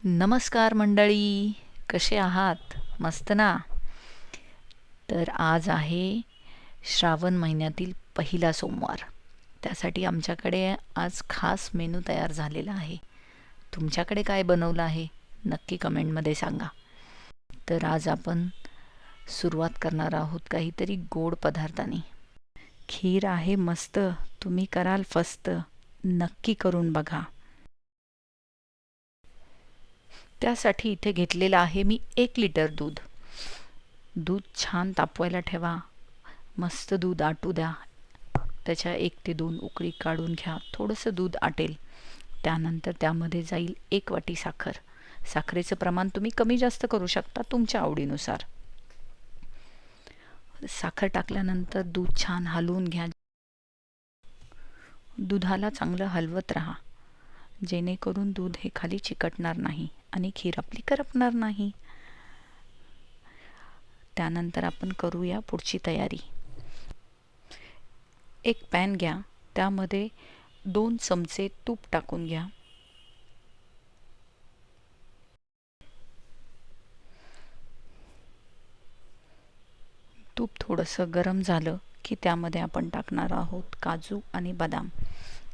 नमस्कार मंडळी, कसे आहात? मस्त ना? तर आज आहे श्रावण महिन्यातील पहिला सोमवार. त्यासाठी आमच्याकडे आज खास मेनू तयार झालेला आहे. तुमच्याकडे काय बनवलं आहे? नक्की कमेंटमध्ये सांगा. तर आज आपण सुरुवात करणार आहोत काहीतरी गोड पदार्थाने. खीर आहे मस्त, तुम्ही कराल फस्त. नक्की करून बघा. त्यासाठी इथे घेतलेलं आहे मी 1 लिटर दूध. दूध छान तापवायला ठेवा. मस्त दूध आटू द्या. त्याच्या 1 ते 2 उकळी काढून घ्या. थोडंसं दूध आटेल. त्यानंतर त्यामध्ये जाईल 1 वाटी साखर. साखरेचं प्रमाण तुम्ही कमी जास्त करू शकता तुमच्या आवडीनुसार. साखर टाकल्यानंतर दूध छान हलवून घ्या. दुधाला चांगलं हलवत राहा, जेणेकरून दूध हे खाली चिकटणार नाही आणि खीर आपली करपणार नाही. त्यानंतर आपण करूया पुढची तयारी. एक पॅन घ्या. त्यामध्ये 2 चमचे तूप टाकून घ्या. तूप थोडंसं गरम झालं की त्यामध्ये आपण टाकणार आहोत काजू आणि बदाम.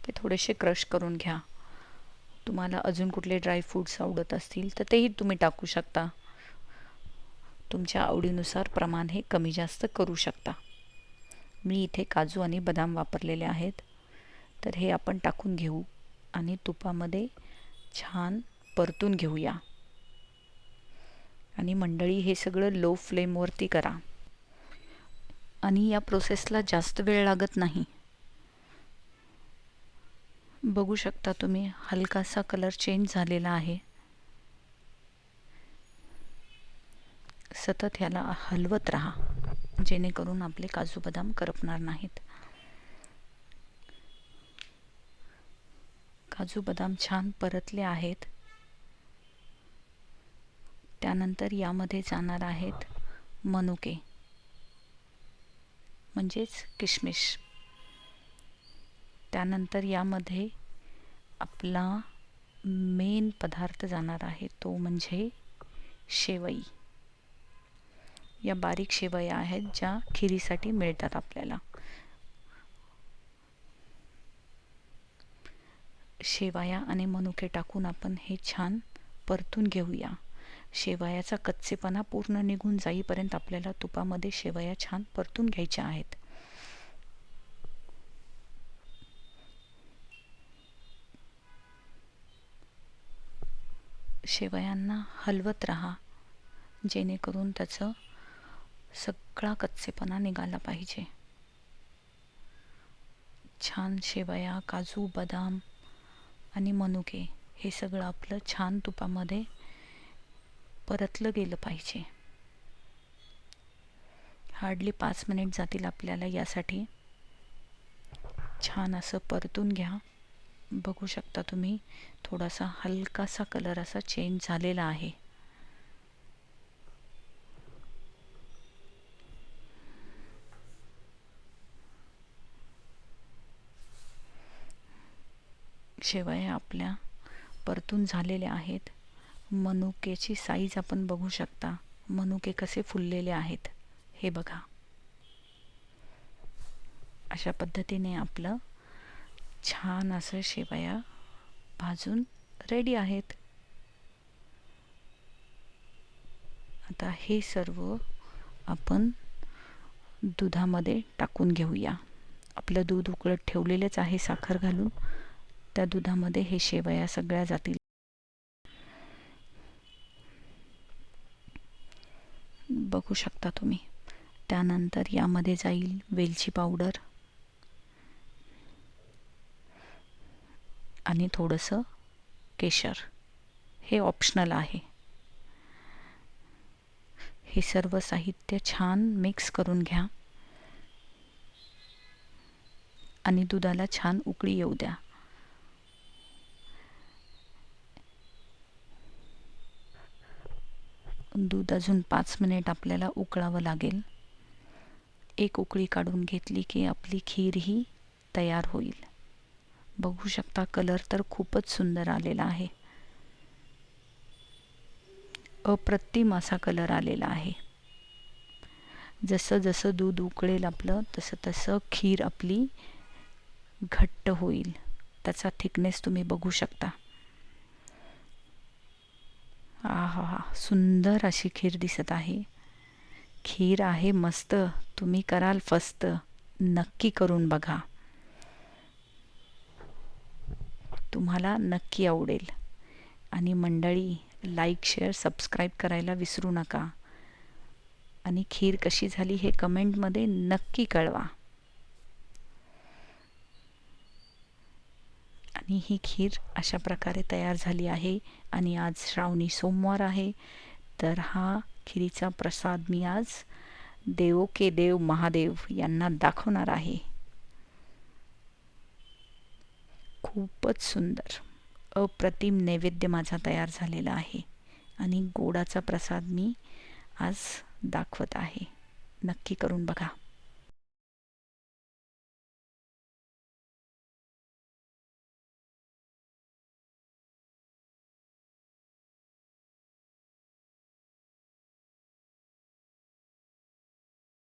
ते थोडेसे क्रश करून घ्या. तुम्हाला अजून कुठले ड्रायफ्रूट्स आवडत असतील तर तेही तुम्ही टाकू शकता. तुमच्या आवडीनुसार प्रमाण हे कमी जास्त करू शकता. मी इथे काजू आणि बदाम वापरलेले आहेत. तर हे आपण टाकून घेऊ आणि तुपामध्ये छान परतून घेऊया. आणि मंडळी, हे सगळं लो फ्लेमवरती करा. आणि या प्रोसेसला जास्त वेळ लागत नाही. बघू शकता तुम्ही, हलकासा कलर चेंज झालेला आहे. सतत ह्याला हलवत राहा, जेणेकरून आपले काजू बदाम करपणार नाहीत. काजू बदाम छान परतले आहेत. त्यानंतर यामध्ये जाणार आहेत मनुके, म्हणजेच किशमिश. त्यानंतर यामध्ये आपला मेन पदार्थ जाणार आहे, तो म्हणजे शेवई. या बारीक शेवया आहेत ज्या खिरीसाठी मिळतात आपल्याला. शेवया आणि मनुके टाकून आपण हे छान परतून घेऊया. शेवयाचा कच्चेपणा पूर्ण निघून जाईपर्यंत आपल्याला तुपामध्ये शेवया छान परतून घ्यायच्या आहेत. शेवयांना हलवत राहा, जेणेकरून त्याचं सगळा कच्चेपणा निघाला पाहिजे. छान शेवया, काजू, बदाम आणि मनुके हे सगळं आपलं छान तुपामध्ये परतलं गेलं पाहिजे. हार्डली 5 मिनिट जातील आपल्याला यासाठी. छान असं परतून घ्या. बघू शकता तुम्ही, थोडासा हलकासा कलर असा चेंज झालेला आहे. शेवया आपल्या परतून झालेल्या आहेत. मनुक्याची साईज आपण बघू शकता. मनुके कसे फुललेले आहेत हे बघा. अशा पद्धतीने आपलं छान असं शेवया भाजून रेडी आहेत. आता हे सर्व आपण दुधामध्ये टाकून घेऊया. आपलं दूध उकळत ठेवलेलंच आहे साखर घालून. त्या दुधामध्ये हे शेवया सगळ्या जातील. बघू शकता तुम्ही. त्यानंतर यामध्ये जाईल वेलची पावडर आणि थोडंसं केशर. हे ऑप्शनल आहे. हे सर्व साहित्य छान मिक्स करून घ्या आणि दुधाला छान उकळी येऊ द्या. दूध अजून 5 मिनिट आपल्याला उकळावं लागेल. एक उकळी काढून घेतली की आपली खीर ही तयार होईल. बघू शकता, कलर तर खूपच सुंदर आलेला आहे. अप्रतिम असा कलर आलेला आहे. जसं जसं दूध उकळेल आपलं तसं तसं खीर आपली घट्ट होईल. त्याचा थिकनेस तुम्ही बघू शकता. आहा, सुंदर अशी खीर दिसत आहे. खीर आहे मस्त. तुम्ही कराल फस्त. नक्की करून बघा, तुम्हाला नक्की आवडेल. आणि मंडळी, लाईक शेअर सबस्क्राईब करायला विसरू नका. आणि खीर कशी झाली हे कमेंटमध्ये नक्की कळवा. आणि ही खीर अशा प्रकारे तयार झाली आहे. आणि आज श्रावणी सोमवार आहे, तर हा खिरीचा प्रसाद मी आज देवो के देव महादेव यांना दाखवणार आहे. खूपच सुंदर अप्रतिम नैवेद्य माझा तयार झालेला आहे. आणि गोडाचा प्रसाद मी आज दाखवत आहे. नक्की करून बघा.